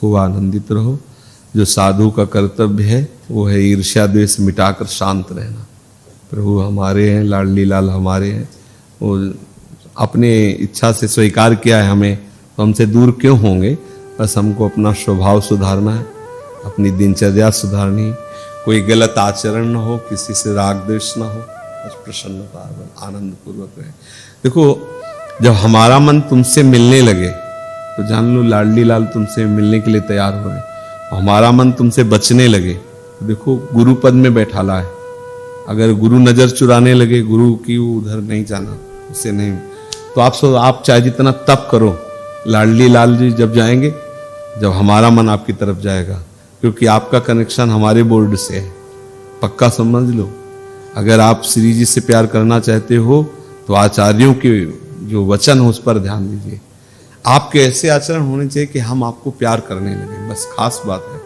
खूब आनंदित रहो। जो साधु का कर्तव्य है वो है ईर्ष्या द्वेष मिटाकर शांत रहना। प्रभु हमारे हैं, लाडली लाल हमारे हैं, वो अपने इच्छा से स्वीकार किया है हमें, तो हमसे दूर क्यों होंगे। बस हमको अपना स्वभाव सुधारना है, अपनी दिनचर्या सुधारनी है, कोई गलत आचरण न हो, किसी से राग द्वेष न हो, बस प्रसन्नता आनंद पूर्वक रहे। देखो जब हमारा मन तुमसे मिलने लगे तो जान लो लाडली लाल तुमसे मिलने के लिए तैयार हो गए। हमारा मन तुमसे बचने लगे तो देखो गुरु पद में बैठाला है। अगर गुरु नजर चुराने लगे, गुरु की उधर नहीं जाना, उससे नहीं, तो आप चाहे जितना तप करो, लाडली लाल जी जब जाएंगे, जब हमारा मन आपकी तरफ जाएगा, क्योंकि आपका कनेक्शन हमारे बोर्ड से है, पक्का समझ लो। अगर आप श्री जी से प्यार करना चाहते हो तो आचार्यों के जो वचन हो उस पर ध्यान दीजिए। आपके ऐसे आचरण होने चाहिए कि हम आपको प्यार करने लगे, बस खास बात है।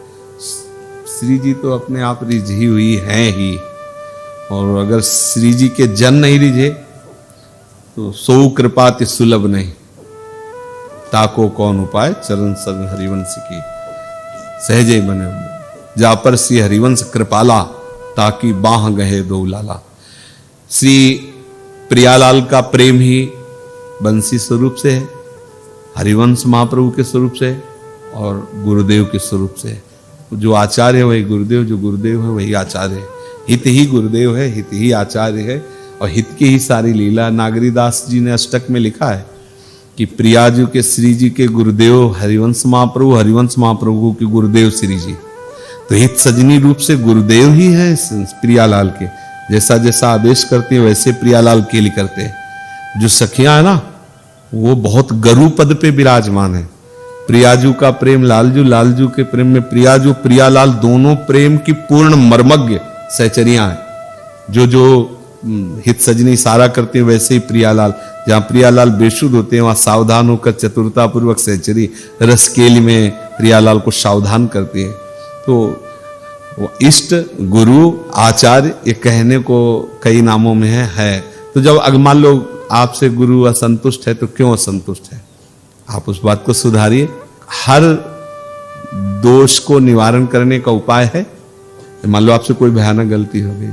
श्री जी तो अपने आप रिझी हुई हैं ही, और अगर श्री जी के जन नहीं रिझे तो सो कृपाति सुलभ नहीं, ताको कौन उपाय चरण सर हरिवंश की सहजे बने जा पर श्री हरिवंश कृपाला, ताकि बाह गहे दो लाला। श्री प्रियालाल का प्रेम ही बंसी स्वरूप से है, हरिवंश महाप्रभु के स्वरूप से है, और गुरुदेव के स्वरूप से है। जो आचार्य है वही गुरुदेव, जो गुरुदेव है वही आचार्य है। हित ही गुरुदेव है, हित ही आचार्य है, और हित की ही सारी लीला। नागरीदास जी ने अष्टक में लिखा है कि प्रियाजू के श्री जी के गुरुदेव हरिवंश महाप्रभु, हरिवंश महाप्रभु के गुरुदेव श्री जी। तो हित सजनी रूप से गुरुदेव ही है प्रियालाल के। जैसा जैसा आदेश करते हैं वैसे प्रियालाल के लिए करते हैं। जो सखियां है ना वो बहुत गरु पद पे विराजमान है। प्रियाजू का प्रेम लालजू, लालजू के प्रेम में प्रियाजू, प्रियालाल, दोनों प्रेम की पूर्ण मर्मज्ञ सहचरियां हैं। जो हित सजनी इशारा करते हैं वैसे ही प्रियालाल, जहां प्रियालाल बेशुद्ध होते हैं वहां सावधान होकर चतुरता पूर्वक सहचरी रसकेली में प्रियालाल को सावधान करते हैं। तो वो इष्ट, गुरु, आचार्य ये कहने को कई नामों में है। तो जब मान लो आपसे गुरु असंतुष्ट है तो क्यों असंतुष्ट है, आप उस बात को सुधारिए। हर दोष को निवारण करने का उपाय है। मान लो आपसे कोई भयानक गलती हो गई,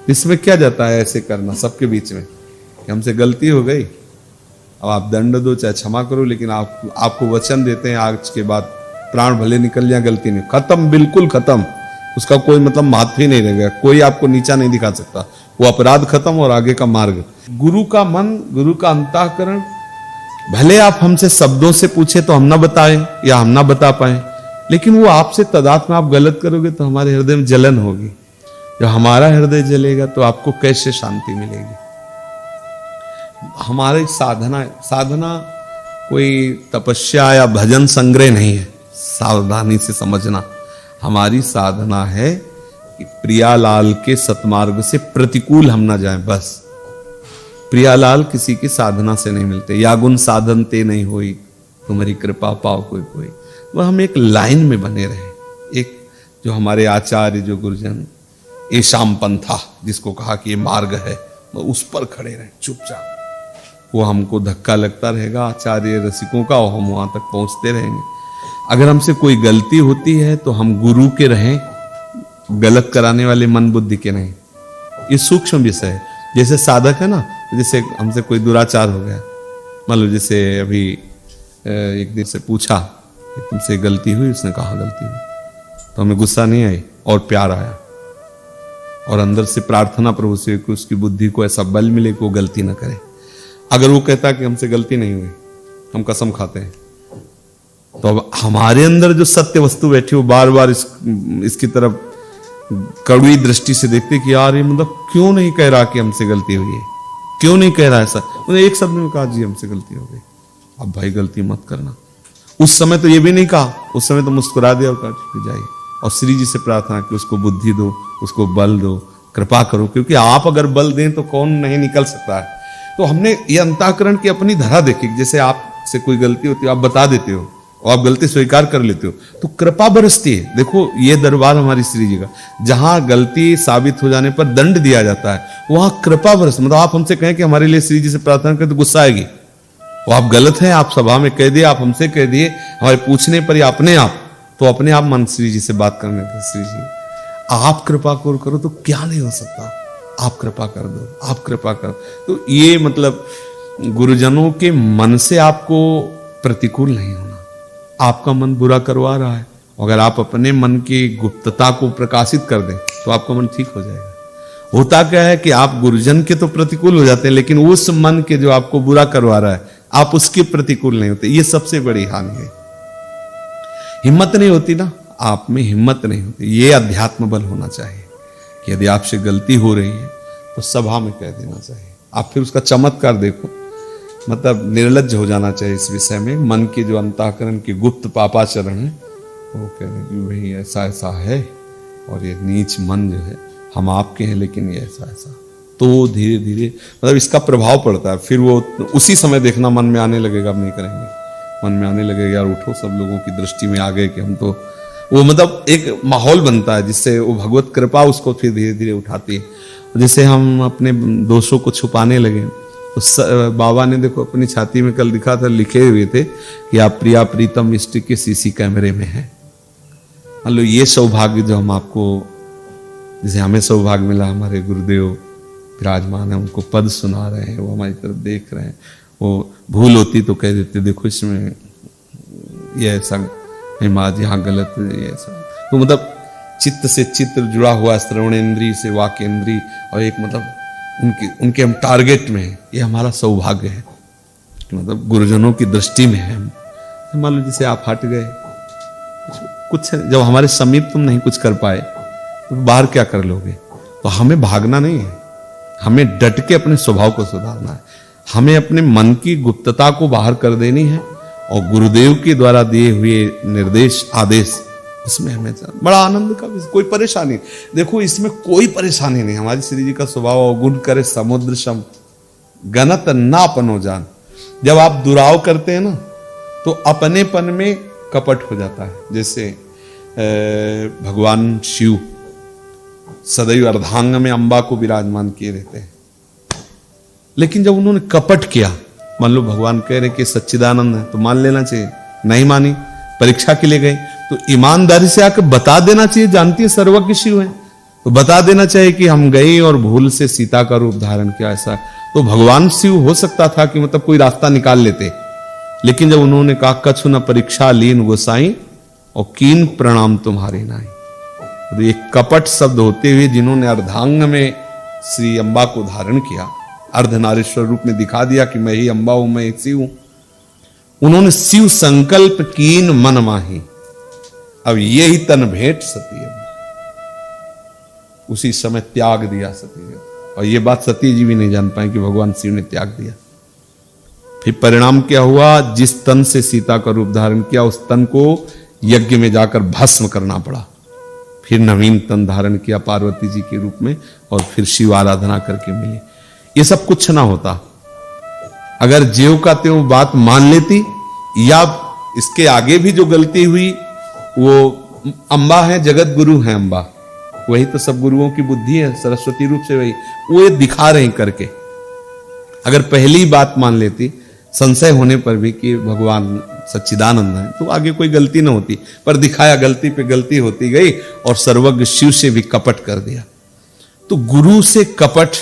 इसमें क्या जाता है ऐसे करना सबके बीच में कि हमसे गलती हो गई, अब आप दंड दो चाहे क्षमा करो, लेकिन आपको वचन देते हैं आज के बाद प्राण भले निकल जाए गलती नहीं, खत्म, बिल्कुल खत्म, उसका कोई मतलब महत्व ही नहीं रहेगा, कोई आपको नीचा नहीं दिखा सकता, वो अपराध खत्म और आगे का मार्ग। गुरु का मन, गुरु का अंतःकरण, भले आप हमसे शब्दों से पूछे तो हम ना बताएं या हम ना बता पाए, लेकिन वो आपसे तदात्म आप गलत करोगे तो हमारे हृदय में जलन होगी। जब हमारा हृदय जलेगा तो आपको कैसे शांति मिलेगी। हमारी साधना कोई तपस्या या भजन संग्रह नहीं है, सावधानी से समझना। हमारी साधना है कि प्रियालाल के सतमार्ग से प्रतिकूल हम ना जाएं, बस। प्रियालाल किसी की साधना से नहीं मिलते। या गुण साधन ते नहीं होई, तुम्हारी कृपा पाओ कोई कोई। वह हम एक लाइन में बने रहे, एक जो हमारे आचार्य, जो गुरुजन एशाम पंथा जिसको कहा कि ये मार्ग है, वह उस पर खड़े रहे चुपचाप। वो हमको धक्का लगता रहेगा आचार्य रसिकों का, और हम वहां तक पहुंचते रहेंगे। अगर हमसे कोई गलती होती है तो हम गुरु के रहें, गलत कराने वाले मन बुद्धि के नहीं। ये सूक्ष्म विषय है। जैसे साधक है ना, जैसे हमसे कोई दुराचार हो गया, मान लो जैसे अभी एक दिन से पूछा कि तुमसे गलती हुई, उसने कहा गलती हुई, तो हमें गुस्सा नहीं आई और प्यार आया, और अंदर से प्रार्थना प्रभु से कि उसकी बुद्धि को ऐसा बल मिले कि वो गलती ना करे। अगर वो कहता कि हमसे गलती नहीं हुई, हम कसम खाते हैं, तो अब हमारे अंदर जो सत्य वस्तु बैठी वो बार बार इसकी तरफ कड़वी दृष्टि से देखते कि यार ये मतलब क्यों नहीं कह रहा कि हमसे गलती हुई है, क्यों नहीं कह रहा ऐसा। उन्हें एक शब्द में कहा जी हमसे गलती हो गई, अब भाई गलती मत करना। उस समय तो ये भी नहीं कहा, उस समय तो मुस्कुरा दिया और कहा जाइए, और श्री जी से प्रार्थना कि उसको बुद्धि दो, उसको बल दो, कृपा करो, क्योंकि आप अगर बल दें तो कौन नहीं निकल सकता है। तो हमने ये अंतःकरण की अपनी धरा देखी, जैसे आपसे कोई गलती होती है आप बता देते हो और आप गलती स्वीकार कर लेते हो तो कृपा बरसती है। देखो ये दरबार हमारी श्री जी का, जहां गलती साबित हो जाने पर दंड दिया जाता है वहां कृपा बरस, मतलब आप हमसे कहें कि हमारे लिए श्री जी से प्रार्थना करें तो गुस्सा आएगी, वो आप गलत हैं, आप सभा में कह दिए, आप हमसे कह दिए, हमारे पूछने पर या अपने आप तो अपने आप मन श्री जी से बात करने थे, श्री जी आप कृपा करो तो क्या नहीं हो सकता, आप कृपा कर दो, आप कृपा कर। तो ये मतलब गुरुजनों के मन से आपको प्रतिकूल नहीं होना। आपका मन बुरा करवा रहा है, अगर आप अपने मन की गुप्तता को प्रकाशित कर दें तो आपका मन ठीक हो जाएगा। होता क्या है कि आप गुरुजन के तो प्रतिकूल हो जाते हैं, लेकिन उस मन के जो आपको बुरा करवा रहा है आप उसके प्रतिकूल नहीं होते। ये सबसे बड़ी हानि है। हिम्मत नहीं होती ना, आप में हिम्मत नहीं होती। ये अध्यात्म बल होना चाहिए कि यदि आपसे गलती हो रही है तो सभा में कह देना चाहिए। आप फिर उसका चमत्कार देखो, मतलब निर्लज्ज हो जाना चाहिए इस विषय में। मन के जो अंतःकरण के गुप्त पापाचरण है वो कह रहे कि भाई ऐसा ऐसा है और ये नीच मन जो है हम आपके हैं, लेकिन ये ऐसा ऐसा, तो धीरे धीरे मतलब इसका प्रभाव पड़ता है। फिर वो उसी समय देखना मन में आने लगेगा, अब नहीं करेंगे, मन में आने लगेगा यार उठो, सब लोगों की दृष्टि में आ गए कि हम तो, वो मतलब एक माहौल बनता है जिससे वो भगवत कृपा उसको फिर धीरे धीरे उठाती है। जैसे हम अपने दोषों को छुपाने लगे तो बाबा ने देखो अपनी छाती में कल लिखा था, लिखे हुए थे कि आप प्रिया प्रीतम इष्ट के सीसी कैमरे में हैं। मान लो ये सौभाग्य जो हम आपको, जैसे हमें सौभाग्य मिला, हमारे गुरुदेव विराजमान है, उनको पद सुना रहे हैं, वो हमारी तरफ देख रहे हैं। वो भूल होती तो कह देते देखो इसमें ये ऐसा है, माँ यहाँ गलत है, ये ऐसा। तो मतलब चित्त से चित्त जुड़ा हुआ, श्रवण इंद्री से वाक्य इंद्री, और एक मतलब उनके हम टारगेट में हैं। ये हमारा सौभाग्य है कि मतलब गुरुजनों की दृष्टि में है। मान लो जैसे आप हट गए, कुछ जब हमारे समीप तुम नहीं कुछ कर पाए तो बाहर क्या कर लोगे। तो हमें भागना नहीं है, हमें डट के अपने स्वभाव को सुधारना है। हमें अपने मन की गुप्तता को बाहर कर देनी है और गुरुदेव के द्वारा दिए हुए निर्देश आदेश, उसमें हमें बड़ा आनंद का, कोई परेशानी देखो इसमें कोई परेशानी नहीं। हमारी श्री जी का स्वभाव अवगुण करे समुद्र सम गणत ना अपनो जान। जब आप दुराव करते हैं ना तो अपनेपन में कपट हो जाता है। जैसे भगवान शिव सदैव अर्धांग में अंबा को विराजमान किए रहते हैं, लेकिन जब उन्होंने कपट किया, मान लो भगवान कह रहे कि सच्चिदानंद है तो मान लेना चाहिए, नहीं मानी, परीक्षा के लिए गए तो ईमानदारी से आकर बता देना चाहिए, जानती है सर्वज्ञ शिव है तो बता देना चाहिए कि हम गए और भूल से सीता का रूप धारण किया। ऐसा तो भगवान शिव हो सकता था कि मतलब कोई रास्ता निकाल लेते, लेकिन जब उन्होंने कहा कछु न परीक्षा लीन गोसाई और कीन प्रणाम तुम्हारे नाई, तो ये कपट शब्द होते हुए जिन्होंने अर्धांग में श्री अम्बा को धारण किया, अर्धनारीश्वर रूप में दिखा दिया कि मैं ही अम्बा हूं, मैं शिव हूं, उन्होंने शिव संकल्प कीन मन माही, अब ये ही तन भेंट सती है, उसी समय त्याग दिया सती है। और ये बात सती जी भी नहीं जान पाए कि भगवान शिव ने त्याग दिया। फिर परिणाम क्या हुआ, जिस तन से सीता का रूप धारण किया उस तन को यज्ञ में जाकर भस्म करना पड़ा। फिर नवीन तन धारण किया पार्वती जी के रूप में और फिर शिव आराधना करके मिली। ये सब कुछ ना होता अगर ज्यों का त्यों बात मान लेती, या इसके आगे भी जो गलती हुई वो अम्बा है, जगत गुरु है अम्बा, वही तो सब गुरुओं की बुद्धि है, सरस्वती रूप से वही, वो ये दिखा रहे करके। अगर पहली बात मान लेती संशय होने पर भी कि भगवान सच्चिदानंद है तो आगे कोई गलती ना होती, पर दिखाया गलती पे गलती होती गई और सर्वज्ञ शिव से भी कपट कर दिया। तो गुरु से कपट,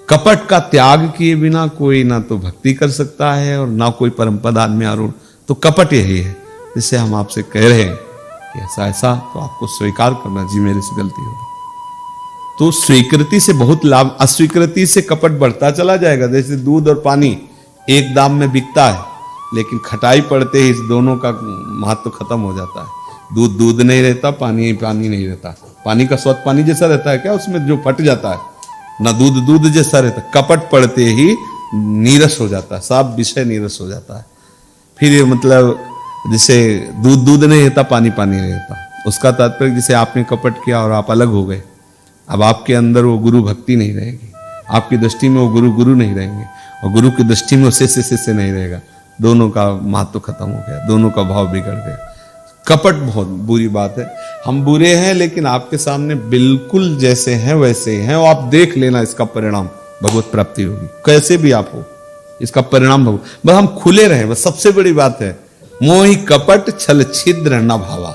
कपट का त्याग किए बिना कोई ना तो भक्ति कर सकता है और ना कोई परम पद में आरूढ़। तो कपट यही है जिससे हम आपसे कह रहे हैं कि ऐसा ऐसा, तो आपको स्वीकार करना, जी मेरे से गलती होगी। तो स्वीकृति से बहुत लाभ, अस्वीकृति से कपट बढ़ता चला जाएगा। जैसे दूध और पानी एक दाम में बिकता है, लेकिन खटाई पड़ते ही इस दोनों का महत्व खत्म हो जाता है। दूध दूध नहीं रहता, पानी पानी नहीं रहता। पानी का स्वाद पानी जैसा रहता है क्या, उसमें जो फट जाता है, ना दूध दूध जैसा रहता। कपट पड़ते ही नीरस हो जाता है, सब विषय नीरस हो जाता है। फिर मतलब जैसे दूध दूध नहीं रहता, पानी पानी नहीं रहता। उसका तात्पर्य जैसे आपने कपट किया और आप अलग हो गए, अब आपके अंदर वो गुरु भक्ति नहीं रहेगी, आपकी दृष्टि में वो गुरु गुरु नहीं रहेंगे और गुरु की दृष्टि में वो शिष्य नहीं रहेगा। दोनों का महत्व खत्म हो गया, दोनों का भाव बिगड़ गया। कपट बहुत बुरी बात है। हम बुरे हैं लेकिन आपके सामने बिल्कुल जैसे हैं वैसे हैं, और आप देख लेना इसका परिणाम भगवत प्राप्ति होगी। कैसे भी आप हो, इसका परिणाम भगवत, बस हम खुले रहें, बस सबसे बड़ी बात है मोहि कपट छल छिद्र न भावा।